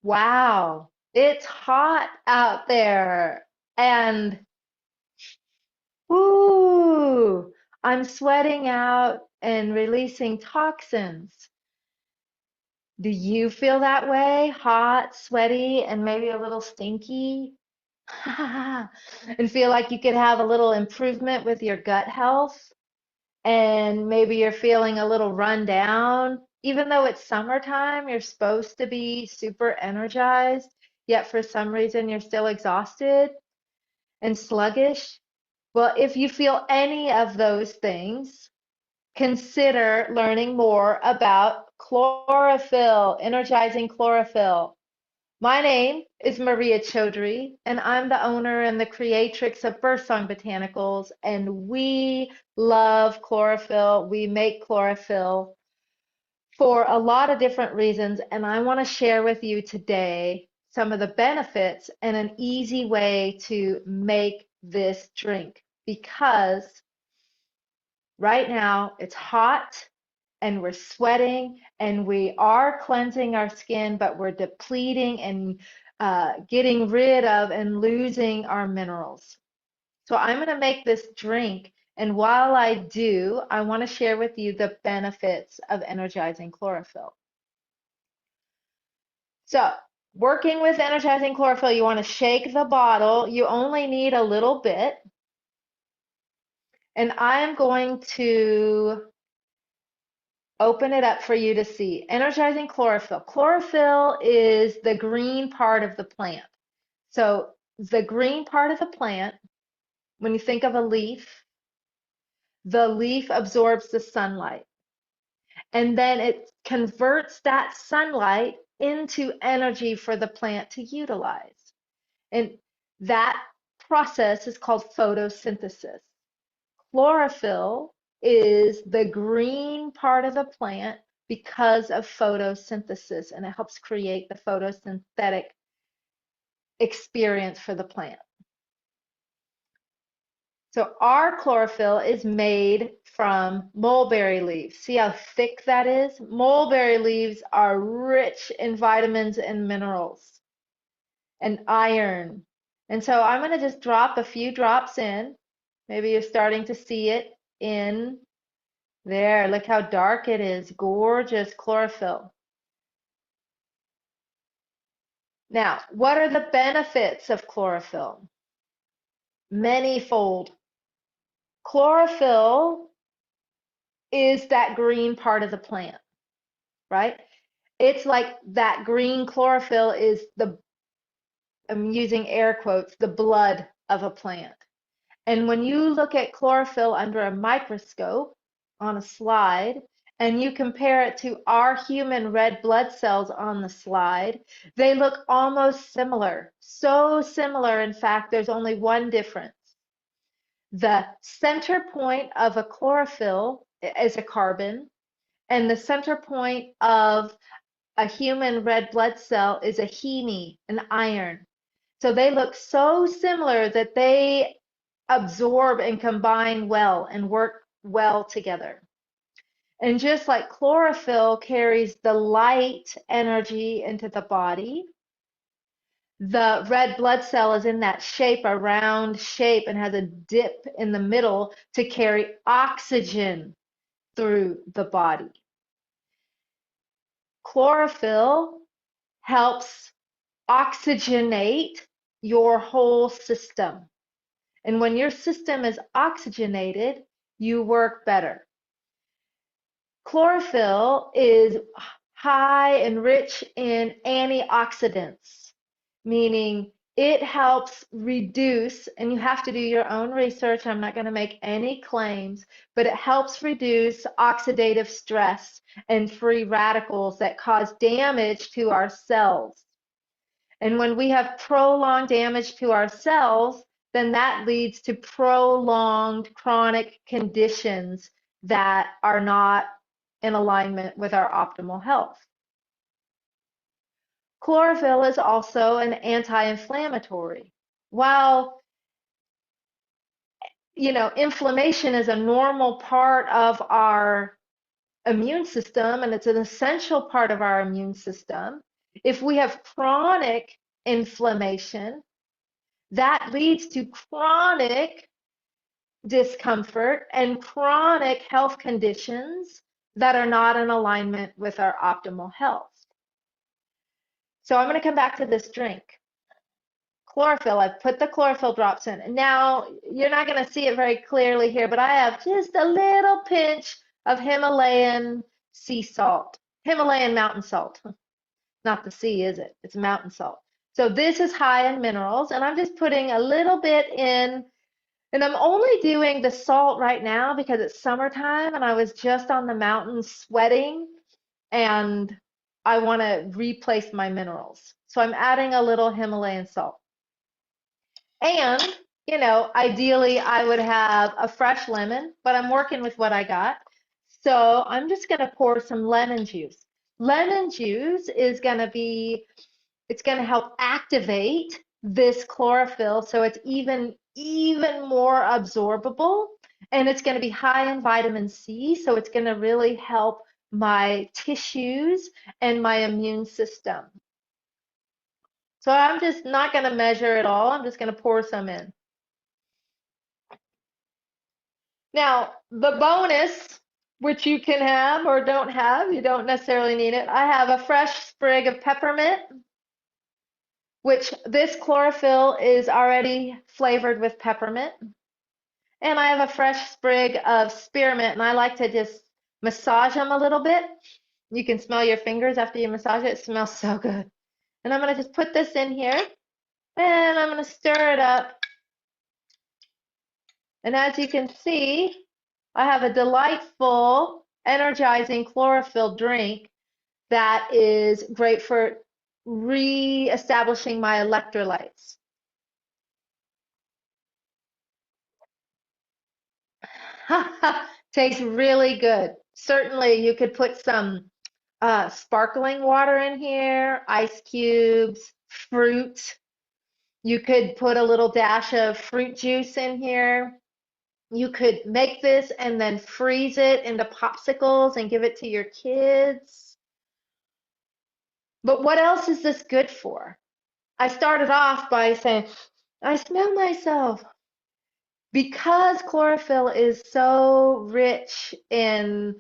Wow, it's hot out there. And ooh, I'm sweating out and releasing toxins. Do you feel that way? Hot, sweaty, and maybe a little stinky? And feel like you could have a little improvement with your gut health? And maybe you're feeling a little run down. Even though it's summertime, you're supposed to be super energized, yet for some reason you're still exhausted and sluggish. Well, if you feel any of those things, consider learning more about chlorophyll, energizing chlorophyll. My name is Maria Chaudhry, and I'm the owner and the creatrix of Birdsong Botanicals, and we love chlorophyll. We make chlorophyll for a lot of different reasons, and I want to share with you today some of the benefits and an easy way to make this drink because right now it's hot and we're sweating and we are cleansing our skin, but we're depleting and getting rid of and losing our minerals. So I'm going to make this drink. And while I do, I want to share with you the benefits of energizing chlorophyll. So working with energizing chlorophyll, you want to shake the bottle. You only need a little bit. And I'm going to open it up for you to see. Energizing chlorophyll. Chlorophyll is the green part of the plant. So the green part of the plant, when you think of a leaf, the leaf absorbs the sunlight. And then it converts that sunlight into energy for the plant to utilize. And that process is called photosynthesis. Chlorophyll is the green part of the plant because of photosynthesis, and it helps create the photosynthetic experience for the plant. So our chlorophyll is made from mulberry leaves. See how thick that is? Mulberry leaves are rich in vitamins and minerals and iron. And so I'm going to just drop a few drops in. Maybe you're starting to see it in there. Look how dark it is. Gorgeous chlorophyll. Now, what are the benefits of chlorophyll? Manyfold. Chlorophyll is that green part of the plant, right? It's like that green chlorophyll is the, I'm using air quotes, the blood of a plant. And when you look at chlorophyll under a microscope on a slide, and you compare it to our human red blood cells on the slide, they look almost similar. So similar, in fact, there's only one difference. The center point of a chlorophyll is a carbon, and the center point of a human red blood cell is a heme, an iron. So they look so similar that they absorb and combine well and work well together. And just like chlorophyll carries the light energy into the body, the red blood cell is in that shape, a round shape, and has a dip in the middle to carry oxygen through the body. Chlorophyll helps oxygenate your whole system. And when your system is oxygenated, you work better. Chlorophyll is high and rich in antioxidants, meaning it helps reduce, and you have to do your own research, I'm not going to make any claims, but it helps reduce oxidative stress and free radicals that cause damage to our cells. And when we have prolonged damage to our cells, then that leads to prolonged chronic conditions that are not in alignment with our optimal health. Chlorophyll is also an anti-inflammatory. While, inflammation is a normal part of our immune system and it's an essential part of our immune system, If we have chronic inflammation, that leads to chronic discomfort and chronic health conditions that are not in alignment with our optimal health. So I'm going to come back to this drink. Chlorophyll, I've put the chlorophyll drops in. And now you're not going to see it very clearly here, but I have just a little pinch of Himalayan sea salt, Himalayan mountain salt. Not the sea, is it? It's mountain salt. So this is high in minerals, and I'm just putting a little bit in, and I'm only doing the salt right now because it's summertime and I was just on the mountain sweating and I want to replace my minerals. So I'm adding a little Himalayan salt. And, you know, ideally I would have a fresh lemon, but I'm working with what I got. So I'm just going to pour some lemon juice. Lemon juice is going to be, it's going to help activate this chlorophyll so it's even more absorbable, and it's going to be high in vitamin C, so it's going to really help my tissues and my immune system. So I'm just not going to measure it all. I'm just going to pour some in. Now, the bonus, which you can have or don't have, you don't necessarily need it. I have a fresh sprig of peppermint, which this chlorophyll is already flavored with peppermint. And I have a fresh sprig of spearmint, and I like to just massage them a little bit. You can smell your fingers after you massage it. It smells so good. And I'm going to just put this in here, and I'm going to stir it up. And as you can see, I have a delightful, energizing chlorophyll drink that is great for re-establishing my electrolytes. Tastes really good. Certainly, you could put some sparkling water in here, ice cubes, fruit. You could put a little dash of fruit juice in here. You could make this and then freeze it into popsicles and give it to your kids. But what else is this good for? I started off by saying, I smell myself. Because chlorophyll is so rich in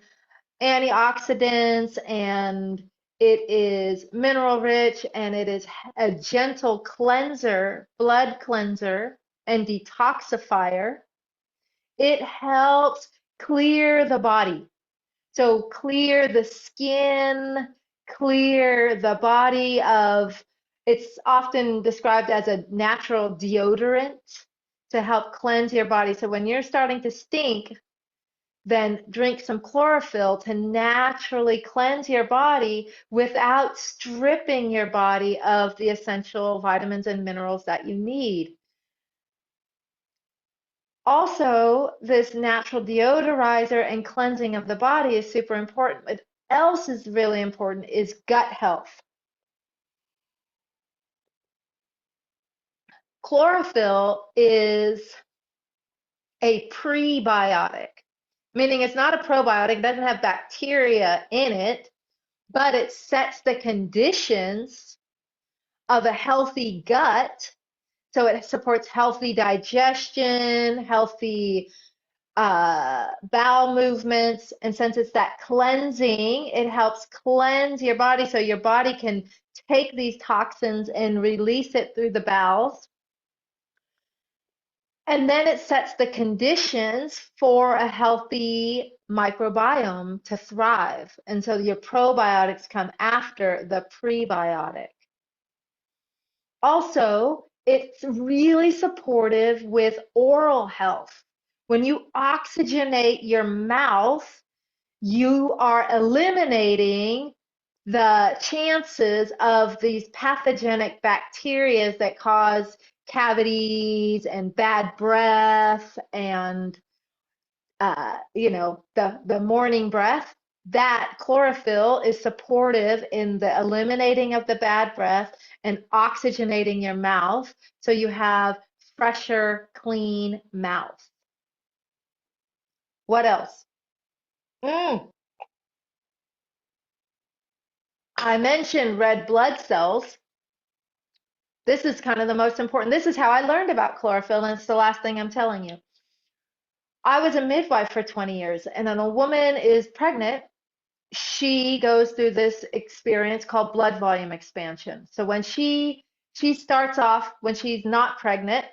antioxidants and it is mineral rich and it is a gentle cleanser, blood cleanser, and detoxifier, it helps clear the body. So clear the skin, clear the body of, it's often described as a natural deodorant to help cleanse your body. So when you're starting to stink, then drink some chlorophyll to naturally cleanse your body without stripping your body of the essential vitamins and minerals that you need. Also, this natural deodorizer and cleansing of the body is super important. What else is really important is gut health. Chlorophyll is a prebiotic, meaning it's not a probiotic, it doesn't have bacteria in it, but it sets the conditions of a healthy gut. So it supports healthy digestion, healthy bowel movements, and since it's that cleansing, it helps cleanse your body so your body can take these toxins and release it through the bowels. And then it sets the conditions for a healthy microbiome to thrive. And so your probiotics come after the prebiotic. Also, it's really supportive with oral health. When you oxygenate your mouth, you are eliminating the chances of these pathogenic bacteria that cause cavities and bad breath and the morning breath. That chlorophyll is supportive in the eliminating of the bad breath and oxygenating your mouth so you have fresher, clean mouth. What else? I mentioned red blood cells. This is kind of the most important. This is how I learned about chlorophyll, and it's the last thing I'm telling you. I was a midwife for 20 years, and when a woman is pregnant, she goes through this experience called blood volume expansion. So when she starts off, when she's not pregnant,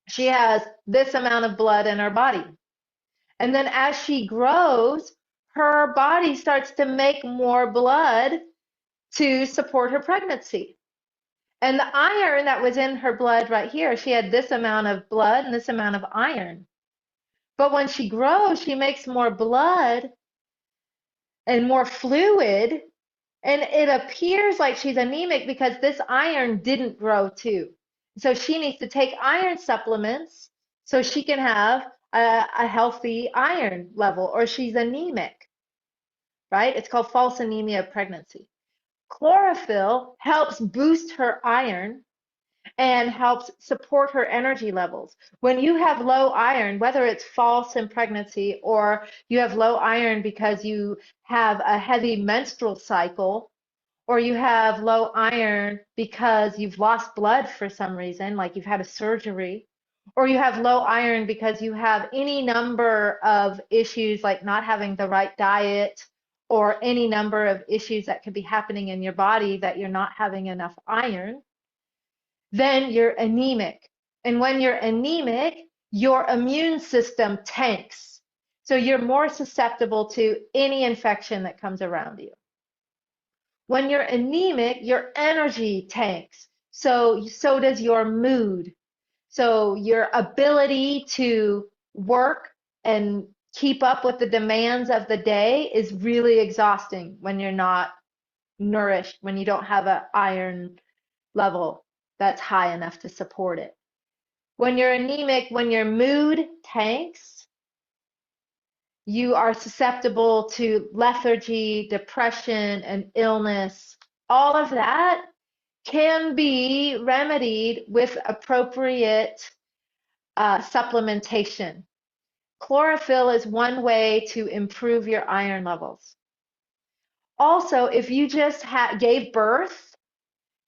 she has this amount of blood in her body. And then as she grows, her body starts to make more blood to support her pregnancy. And the iron that was in her blood right here, she had this amount of blood and this amount of iron. But when she grows, she makes more blood and more fluid, and it appears like she's anemic because this iron didn't grow too. So she needs to take iron supplements so she can have a healthy iron level, or she's anemic, right? It's called false anemia of pregnancy. Chlorophyll helps boost her iron and helps support her energy levels. When you have low iron, whether it's false in pregnancy or you have low iron because you have a heavy menstrual cycle, or you have low iron because you've lost blood for some reason, like you've had a surgery, or you have low iron because you have any number of issues like not having the right diet, or any number of issues that could be happening in your body that you're not having enough iron, then you're anemic. And when you're anemic, your immune system tanks. So you're more susceptible to any infection that comes around you. When you're anemic, your energy tanks. So does your mood. So your ability to work and keep up with the demands of the day is really exhausting when you're not nourished, when you don't have an iron level that's high enough to support it. When you're anemic, when your mood tanks, you are susceptible to lethargy, depression, and illness. All of that can be remedied with appropriate supplementation. Chlorophyll is one way to improve your iron levels. Also, if you just gave birth,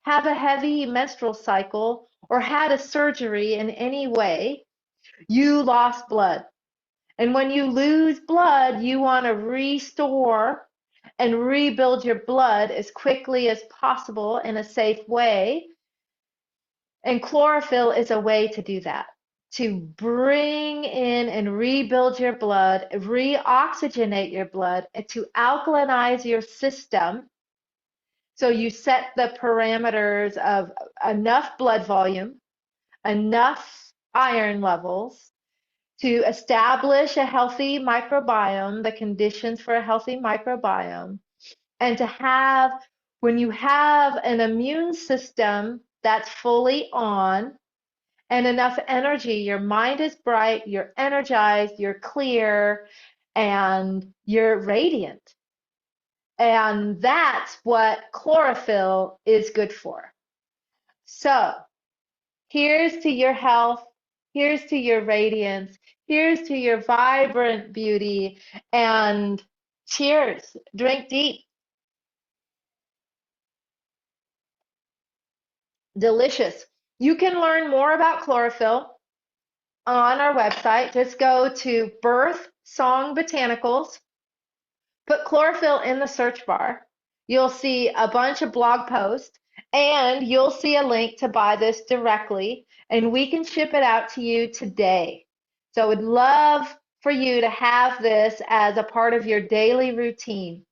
have a heavy menstrual cycle, or had a surgery in any way, you lost blood. And when you lose blood, you want to restore and rebuild your blood as quickly as possible in a safe way. And chlorophyll is a way to do that, to bring in and rebuild your blood, reoxygenate your blood, and to alkalinize your system. So you set the parameters of enough blood volume, enough iron levels to establish a healthy microbiome, the conditions for a healthy microbiome, and to have, when you have an immune system that's fully on and enough energy, your mind is bright, you're energized, you're clear, and you're radiant. And that's what chlorophyll is good for. So here's to your health, here's to your radiance, here's to your vibrant beauty, and cheers. Drink deep. Delicious. You can learn more about chlorophyll on our website. Just go to Birth Song Botanicals, put chlorophyll in the search bar. You'll see a bunch of blog posts, and you'll see a link to buy this directly, and we can ship it out to you today. So I would love for you to have this as a part of your daily routine.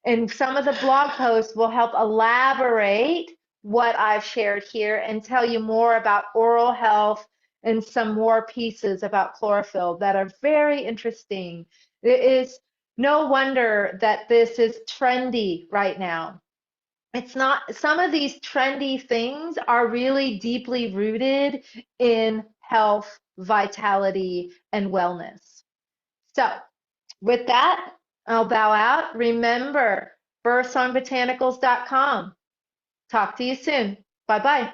And some of the blog posts will help elaborate what I've shared here and tell you more about oral health and some more pieces about chlorophyll that are very interesting. It is no wonder that this is trendy right now. It's not, some of these trendy things are really deeply rooted in health, vitality, and wellness. So with that, I'll bow out. Remember, birthsongbotanicals.com. Talk to you soon. Bye-bye.